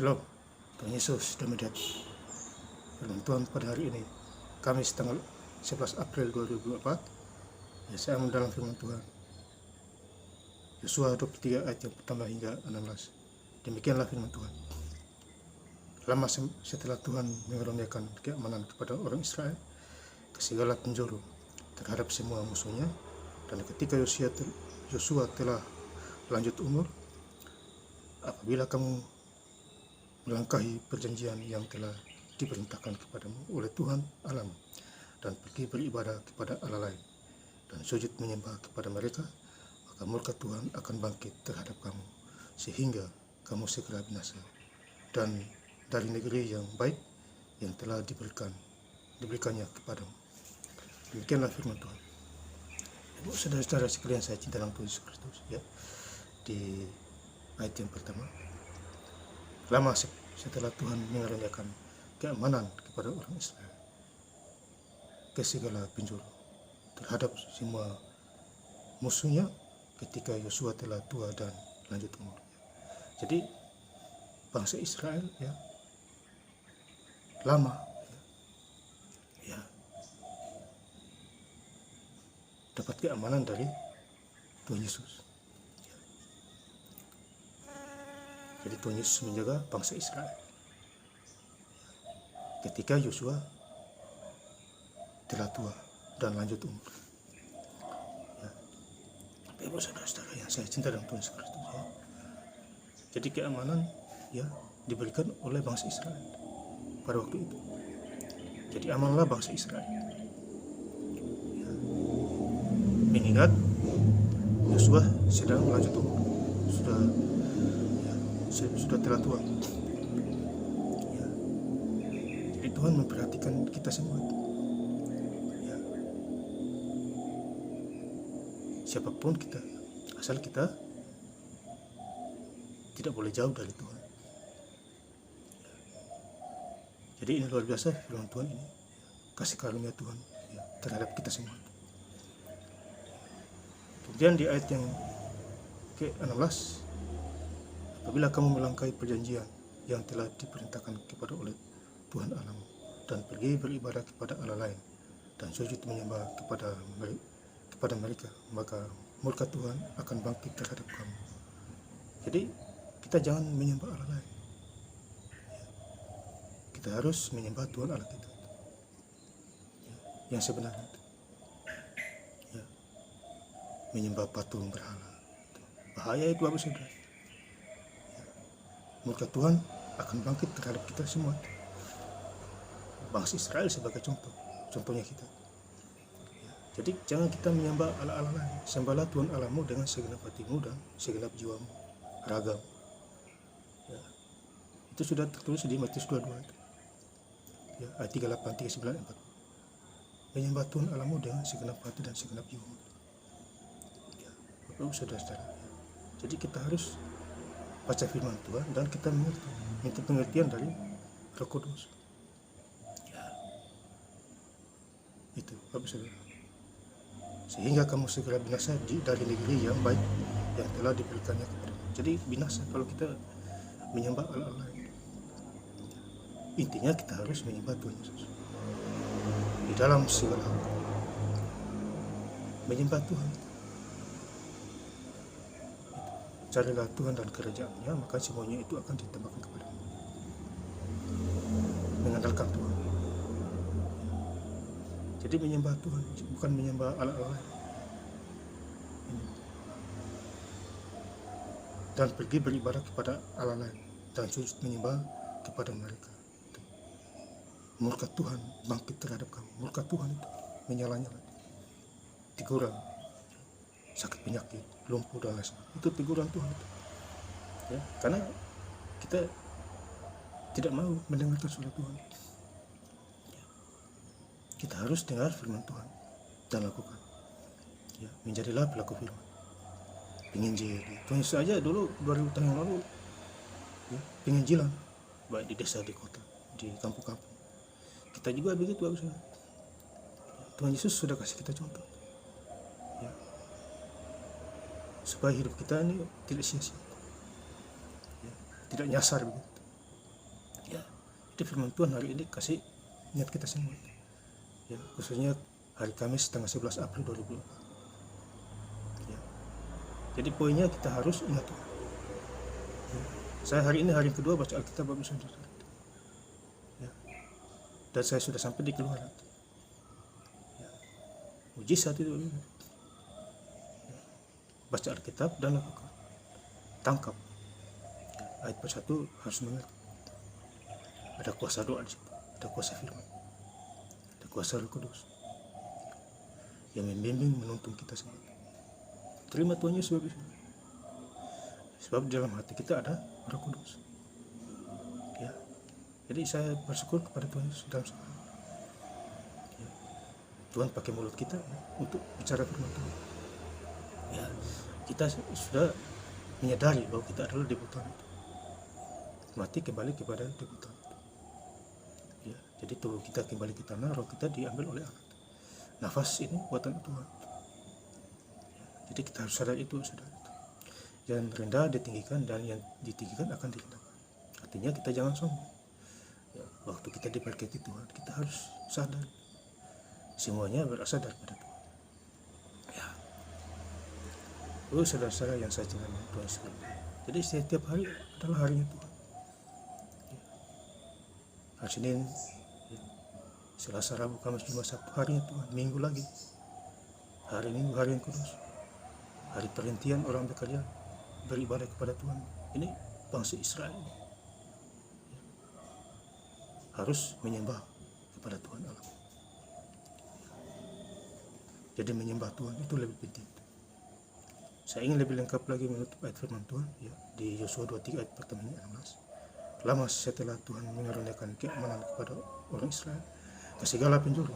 Shalom, Tuhan Yesus sudah melihat firman Tuhan pada hari ini, Kamis tanggal 11 April 2024. Saya mendalam firman Tuhan Yosua 23 ayat yang pertama hingga 16. Demikianlah firman Tuhan. Lama setelah Tuhan mengaruniakan keamanan kepada orang Israel ke segala penjuru terhadap semua musuhnya, dan ketika Yosua telah lanjut umur, apabila kamu melangkahi perjanjian yang telah diperintahkan kepadamu oleh Tuhan Allahmu, dan pergi beribadah kepada Allah lain dan sujud menyembah kepada mereka, maka murka Tuhan akan bangkit terhadap kamu sehingga kamu segera binasa, dan dari negeri yang baik yang telah diberikannya kepadamu. Demikianlah firman Tuhan. Ibu saudara-saudara sekalian, saya cinta dalam Tuhan Yesus Kristus, ya. Di ayat yang pertama, lama setelah Tuhan mengaruniakan keamanan kepada orang Israel ke segala penjuru terhadap semua musuhnya ketika Yosua telah tua dan lanjut umur. Jadi bangsa Israel, ya, lama, ya, dapat keamanan dari Tuhan Yesus. Jadi Tuhan Yesus menjaga bangsa Israel ketika Yosua telah tua dan lanjut umur. Ya. Ibu saudara-saudara yang saya cinta dalam Tuhan Yesus Kristus, ya. Jadi keamanan, ya, diberikan oleh bangsa Israel pada waktu itu. Jadi amanlah bangsa Israel. Ya. Mengingat Yosua sedang lanjut umur, sudah telah tua. Ya. Jadi Tuhan memperhatikan kita semua. Ya. Siapapun kita, asal kita tidak boleh jauh dari Tuhan. Ya. Jadi ini luar biasa firman Tuhan ini, kasih karunia Tuhan, ya, terhadap kita semua. Kemudian di ayat yang ke-16, apabila kamu melangkahi perjanjian yang telah diperintahkan kepada oleh Tuhan Allahmu, dan pergi beribadah kepada Allah lain dan sujud menyembah kepada mereka, maka murka Tuhan akan bangkit terhadap kamu. Jadi kita jangan menyembah Allah lain. Kita harus menyembah Tuhan Allah kita, yang sebenarnya. Ya. Menyembah patung berhala, bahaya itu, Bapak Saudara. Murka Tuhan akan bangkit terhadap kita semua. Bangsa Israel sebagai contohnya kita. Ya, jadi jangan kita menyembah Allah-Allah lain. Sembahlah Tuhan Allahmu dengan segenap hatimu dan segenap jiwamu, ragamu. Ya, itu sudah tertulis di Matius 22. Ya, ayat 38, 39, 40. Menyembah Tuhan Allahmu dengan segenap hati dan segenap jiwamu. Ya, Bapak saudara-saudara. Ya. Jadi kita harus baca firman Tuhan dan kita minta pengertian dari Roh Kudus. Ya. Itu, Bapak Saudara. Sehingga kamu segera binasa dari negeri yang baik yang telah diberikannya kepadamu. Jadi binasa kalau kita menyembah Allah lain. Intinya kita harus menyembah Tuhan Yesus di dalam segala hal. Menyembah Tuhan. Carilah Tuhan dan kerajaan-Nya, maka semuanya itu akan ditambahkan kepadamu. Mengandalkan Tuhan. Jadi menyembah Tuhan, bukan menyembah Allah lain. Dan pergi beribadah kepada Allah lain dan sujud menyembah kepada mereka. Murka Tuhan bangkit terhadap kamu. Murka Tuhan itu menyala-nyala, teguran, sakit penyakit, lumpuh dan lain sebagainya. Itu teguran Tuhan itu. Ya, karena kita tidak mau mendengarkan suara Tuhan. Ya, kita harus dengar firman Tuhan dan lakukan. Ya, menjadilah pelaku firman. Penginjil. Tuhan Yesus aja dulu 2000 tahun yang lalu, ya, penginjilan, baik di desa, di kota, di kampung-kampung. Kita juga begitu, Bapak Saudara. Tuhan Yesus sudah kasih kita contoh. Ya. Supaya hidup kita ini tidak sia-sia, ya, tidak nyasar begitu. Jadi firman Tuhan hari ini kasih ingat kita semua, ya, khususnya hari Kamis tanggal 11 April 2024. Ya. Jadi poinnya kita harus ingat Tuhan. Ya. Saya hari ini hari kedua baca Alkitab Bapak Saudara. Ya. Dan saya sudah sampai di Keluaran. Ya. Mujizat itu. Ya. Baca Alkitab dan lakukan. Tangkap. Ya. Ayat persatu harus mengerti. Ada kuasa doa di situ, ada kuasa firman, ada kuasa Roh Kudus yang membimbing menuntun kita semua. Terima Tuhan Yesus sebab di dalam hati kita ada Roh Kudus. Ya, jadi saya bersyukur kepada Tuhan Yesus dalam sekarang. Ya, Tuhan pakai mulut kita ya, untuk bicara firman Tuhan. Ya, kita sudah menyadari bahwa kita adalah debutan itu. Mati kembali kepada debutan. Ya, jadi tubuh kita kembali ke tanah, roh kita diambil oleh Allah. Nafas ini buatan Tuhan. Ya, jadi kita harus sadar itu, saudara. Yang rendah ditinggikan dan yang ditinggikan akan direndahkan. Artinya kita jangan sombong. Ya, waktu kita diberkati Tuhan, kita harus sadar semuanya berasal daripada Tuhan. Ya, saudara-saudara yang saya cintai Tuhan sekalian. Jadi setiap hari adalah harinya Tuhan. Hari Senin, ya, Selasa, Rabu, Kamis, Jumat, Sabtu, harinya Tuhan. Minggu lagi, hari Minggu, hari yang kudus, hari perhentian orang bekerja, beribadah kepada Tuhan. Ini bangsa Israel ya, harus menyembah kepada Tuhan Allah. Jadi menyembah Tuhan itu lebih penting. Saya ingin lebih lengkap lagi menutup ayat firman Tuhan ya, di Yosua 23 ayat pertamanya 16. Lama setelah Tuhan mengaruniakan keamanan kepada orang Israel ke segala penjuru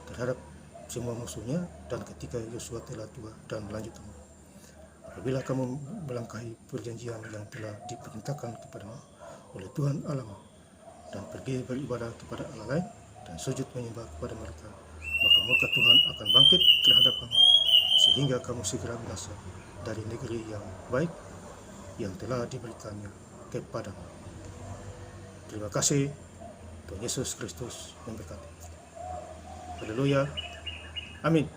terhadap semua musuhnya, dan ketika Yosua telah tua dan lanjut umur, apabila kamu melangkahi perjanjian yang telah diperintahkan kepadamu oleh Tuhan Allahmu dan pergi beribadah kepada Allah lain dan sujud menyembah kepada mereka, maka murka Tuhan akan bangkit terhadap kamu sehingga kamu segera binasa dari negeri yang baik yang telah diberikannya kepadamu. Terima kasih. Tuhan Yesus Kristus memberkati. Haleluya. Amin.